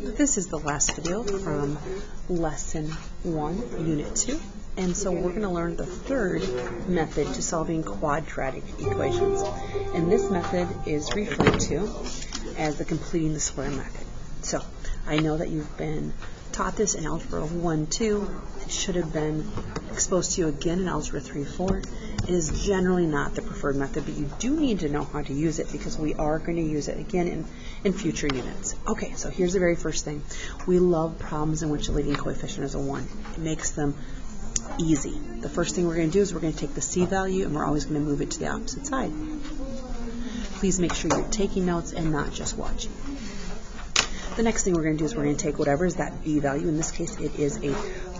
This is the last video from Lesson 1, Unit 2, and so we're going to learn the third method to solving quadratic equations. And this method is referred to as the completing the square method. So I know that you've been taught this in Algebra 1, 2. It should have been exposed to you again in Algebra 3, 4. It is generally not the preferred method, but you do need to know how to use it because we are going to use it again in future units. Okay, so here's the very first thing. We love problems in which the leading coefficient is a 1. It makes them easy. The first thing we're going to do is we're going to take the C value and we're always going to move it to the opposite side. Please make sure you're taking notes and not just watching. The next thing we're going to do is we're going to take whatever is that B value. In this case, it is a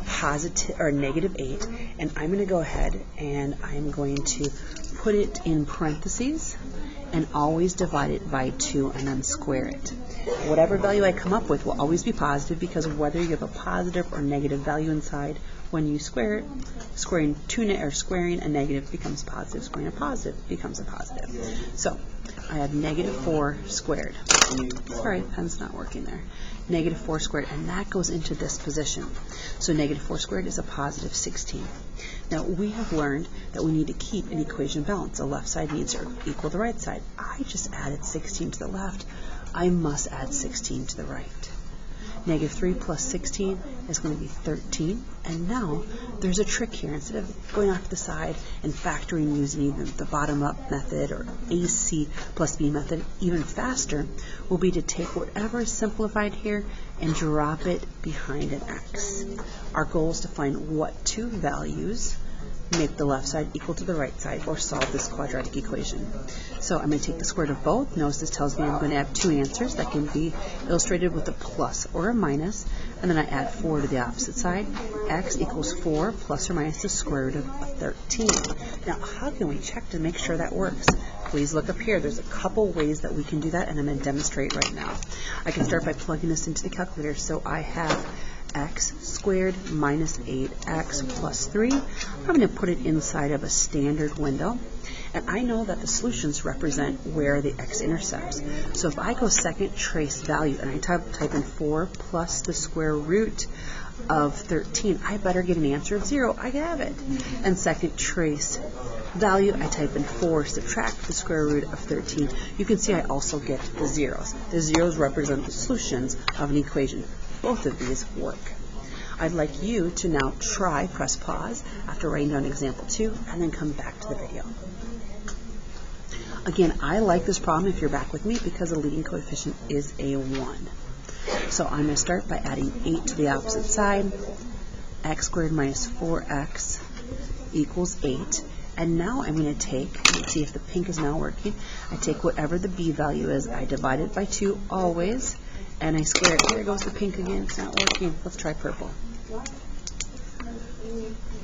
positive or negative 8, and I'm going to go ahead and I'm going to put it in parentheses and always divide it by 2 and then square it. Whatever value I come up with will always be positive because whether you have a positive or negative value inside, when you square it, squaring a negative becomes positive, squaring a positive becomes a positive. So I have negative 4 squared. Sorry, pen's not working there. Negative 4 squared, and that goes into this position. So negative 4 squared is a positive 16. Now we have learned that we need to keep an equation balanced. The left side needs to equal the right side. I just added 16 to the left. I must add 16 to the right. Negative 3 plus 16 is going to be 13. And now there's a trick here. Instead of going off to the side and factoring using either the bottom-up method or AC plus B method, even faster will be to take whatever is simplified here and drop it behind an X. Our goal is to find what two values make the left side equal to the right side or solve this quadratic equation. So I'm going to take the square root of both. Notice this tells me I'm going to have two answers that can be illustrated with a plus or a minus, and then I add 4 to the opposite side. X equals 4 plus or minus the square root of 13. Now how can we check to make sure that works? Please look up here. There's a couple ways that we can do that, and I'm going to demonstrate right now. I can start by plugging this into the calculator. So I have x squared minus 8x plus 3. I'm going to put it inside of a standard window. And I know that the solutions represent where the x intercepts. So if I go second trace value and I type in 4 plus the square root of 13, I better get an answer of 0. I have it. And second trace value, I type in 4, subtract the square root of 13. You can see I also get the zeros. The zeros represent the solutions of an equation. Both of these work. I'd like you to now press pause after writing down example 2, and then come back to the video. Again, I like this problem if you're back with me because the leading coefficient is a 1. So I'm going to start by adding 8 to the opposite side. X squared minus 4x equals 8. And now I'm going to take, let's see if the pink is now working, I take whatever the B value is, I divide it by 2 always, and I square it. Here goes the pink again, it's not working. Let's try purple.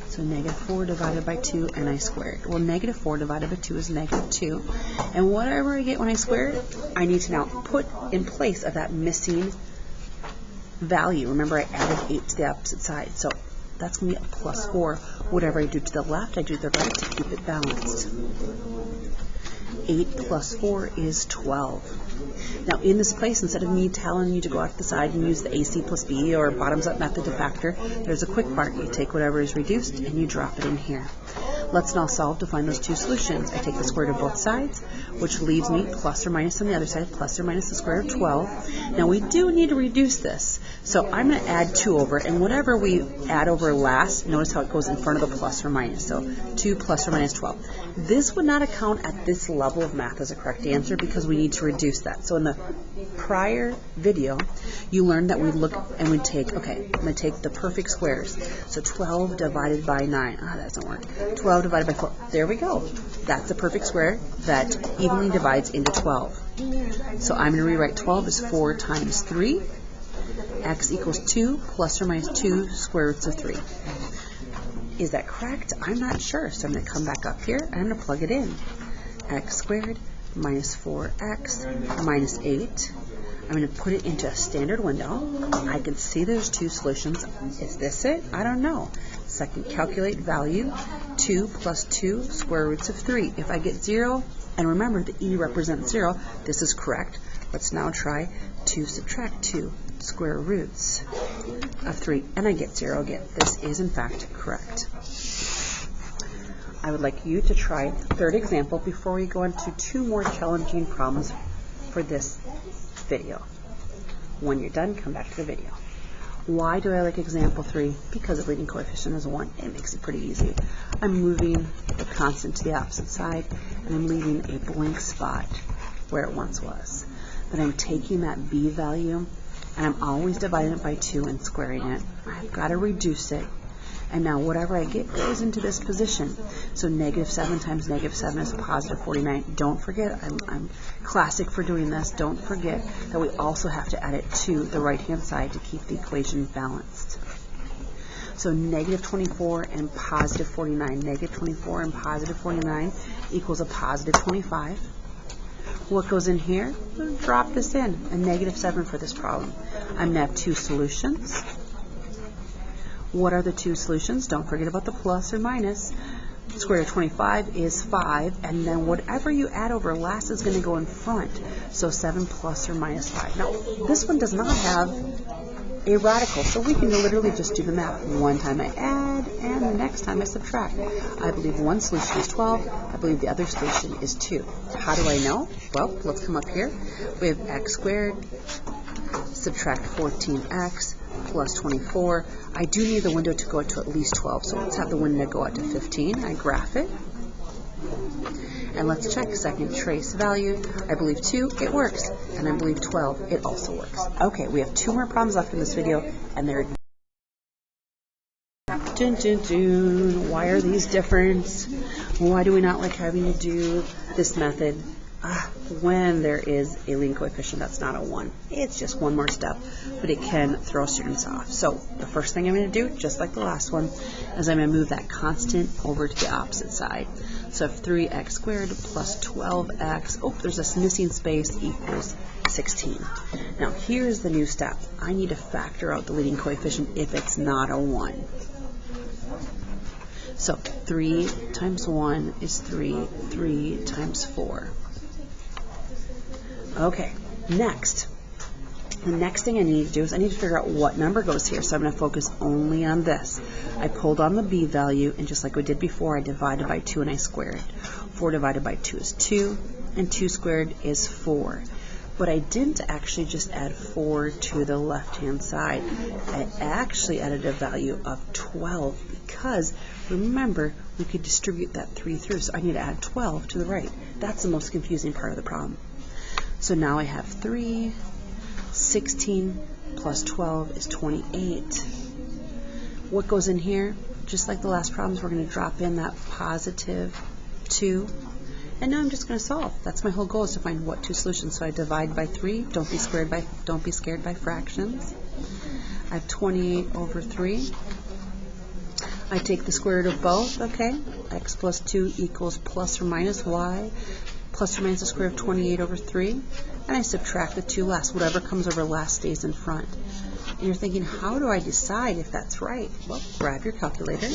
So negative 4 divided by 2, and I square it. Well, negative 4 divided by 2 is negative 2. And whatever I get when I square it, I need to now put in place of that missing value. Remember, I added 8 to the opposite side. So that's going to be a plus 4. Whatever I do to the left, I do to the right to keep it balanced. 8 plus 4 is 12. Now in this place, instead of me telling you to go out to the side and use the AC plus B or bottoms-up method to factor, there's a quick part. You take whatever is reduced and you drop it in here. Let's now solve to find those two solutions. I take the square root of both sides, which leaves me plus or minus on the other side, plus or minus the square root of 12. Now we do need to reduce this, so I'm going to add 2 over, and whatever we add over last, notice how it goes in front of the plus or minus, so 2 plus or minus 12. This would not account at this level of math as a correct answer because we need to reduce that. So in the prior video, you learned that we'd look and we'd take, okay, I'm going to take the perfect squares. So 12 divided by 9, that doesn't work. 12 divided by 4, there we go. That's a perfect square that evenly divides into 12. So I'm going to rewrite 12 as 4 times 3. X equals 2 plus or minus 2 square roots of 3. Is that correct? I'm not sure. So I'm going to come back up here and I'm going to plug it in. X squared minus 4x minus 8. I'm going to put it into a standard window. I can see there's two solutions. Is this it? I don't know. Second, calculate value. 2 plus 2 square roots of 3. If I get 0, and remember the E represents 0, this is correct. Let's now try to subtract 2 square roots of 3, and I get 0 again. This is in fact correct. I would like you to try third example before we go into 2 more challenging problems for this video. When you're done, come back to the video. Why do I like example 3? Because the leading coefficient is 1. It makes it pretty easy. I'm moving the constant to the opposite side, and I'm leaving a blank spot where it once was. Then I'm taking that b value, and I'm always dividing it by 2 and squaring it. I've got to reduce it. And now whatever I get goes into this position. So negative 7 times negative 7 is positive 49. Don't forget, I'm classic for doing this. Don't forget that we also have to add it to the right-hand side to keep the equation balanced. So negative 24 and positive 49. Negative 24 and positive 49 equals a positive 25. What goes in here? We'll drop this in, a negative 7 for this problem. I'm going to have 2 solutions. What are the 2 solutions? Don't forget about the plus or minus. Square root of 25 is 5, and then whatever you add over last is going to go in front. So 7 plus or minus 5. Now, this one does not have a radical, so we can literally just do the math. One time I add, and the next time I subtract. I believe one solution is 12. I believe the other solution is 2. How do I know? Well, let's come up here. We have x squared, subtract 14x, plus 24. I do need the window to go out to at least 12, so let's have the window go out to 15. I graph it. And let's check second trace value. I believe 2, it works. And I believe 12, it also works. Okay, we have 2 more problems left in this video, and they're dun, dun, dun. Why are these different? Why do we not like having to do this method when there is a leading coefficient that's not a 1? It's just one more step, but it can throw students off. So the first thing I'm going to do, just like the last one, is I'm going to move that constant over to the opposite side. So I have 3x squared plus 12x, oh, there's this missing space, equals 16. Now here's the new step. I need to factor out the leading coefficient if it's not a 1. So 3 times 1 is 3, 3 times 4. Okay, next. The next thing I need to do is I need to figure out what number goes here, so I'm going to focus only on this. I pulled on the b value, and just like we did before, I divided by 2 and I squared it. 4 divided by 2 is 2, and 2 squared is 4. But I didn't actually just add 4 to the left-hand side. I actually added a value of 12 because, remember, we could distribute that 3 through, so I need to add 12 to the right. That's the most confusing part of the problem. So now I have 3, 16 plus 12 is 28. What goes in here? Just like the last problems, we're going to drop in that positive 2. And now I'm just going to solve. That's my whole goal, is to find what 2 solutions. So I divide by 3. Don't be scared by fractions. I have 28 over 3. I take the square root of both, okay? X plus 2 equals plus or minus y. Plus or minus the square root of 28 over 3, and I subtract the 2 last. Whatever comes over last stays in front. And you're thinking, how do I decide if that's right? Well, grab your calculator.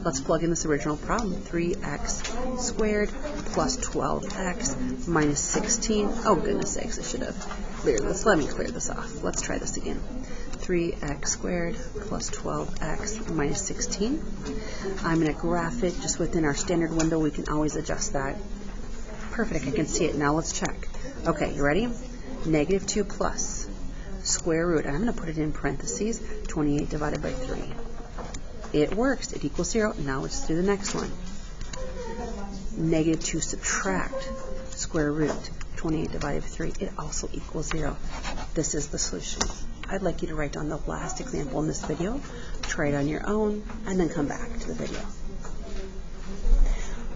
Let's plug in this original problem. 3x squared plus 12x minus 16. Oh, goodness sakes, I should have cleared this. Let me clear this off. Let's try this again. 3x squared plus 12x minus 16. I'm going to graph it just within our standard window. We can always adjust that. Perfect, I can see it. Now let's check. Okay, you ready? Negative 2 plus square root, and I'm going to put it in parentheses, 28 divided by 3. It works. It equals 0. Now let's do the next one. Negative 2 subtract square root, 28 divided by 3. It also equals 0. This is the solution. I'd like you to write down the last example in this video, try it on your own, and then come back to the video.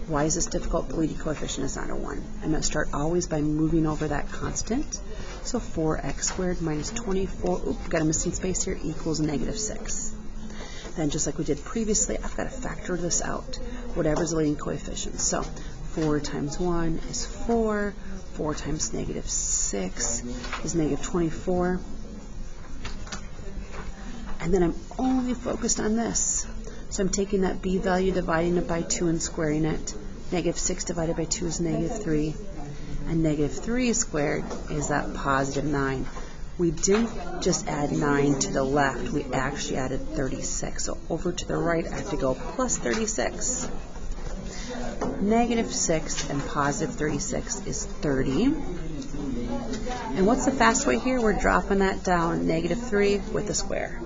Why is this difficult? The leading coefficient is not a 1. I'm going to start always by moving over that constant. So 4x squared minus 24, got a missing space here, equals negative 6. Then just like we did previously, I've got to factor this out, whatever's the leading coefficient. So 4 times 1 is 4, 4 times negative 6 is negative 24. And then I'm only focused on this. So I'm taking that b value, dividing it by 2 and squaring it. Negative 6 divided by 2 is negative 3. And negative 3 squared is that positive 9. we didn't just add 9 to the left, we actually added 36. So over to the right, I have to go plus 36. Negative 6 and positive 36 is 30. And what's the fast way here? We're dropping that down, negative 3 with a square.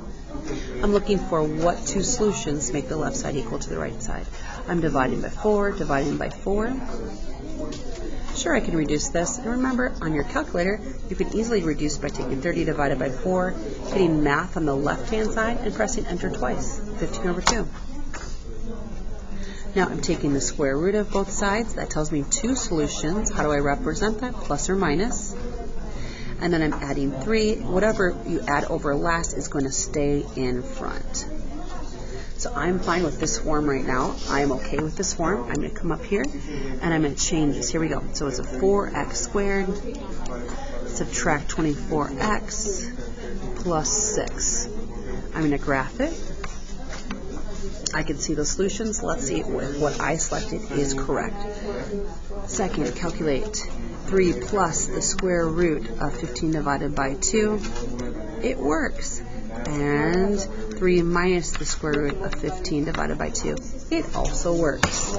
I'm looking for what two solutions make the left side equal to the right side. I'm dividing by 4, dividing by 4. Sure, I can reduce this. And remember, on your calculator, you can easily reduce by taking 30 divided by 4, hitting math on the left-hand side, and pressing enter twice. 15 over 2. Now I'm taking the square root of both sides. That tells me two solutions. How do I represent that? Plus or minus. And then I'm adding 3. Whatever you add over last is going to stay in front. So I'm fine with this form right now. I am okay with this form. I'm going to come up here and I'm going to change this. Here we go. So it's a 4x squared, subtract 24x plus 6. I'm going to graph it. I can see the solutions. Let's see if what I selected is correct. Second, calculate 3 plus the square root of 15 divided by 2. It works. And 3 minus the square root of 15 divided by 2. It also works.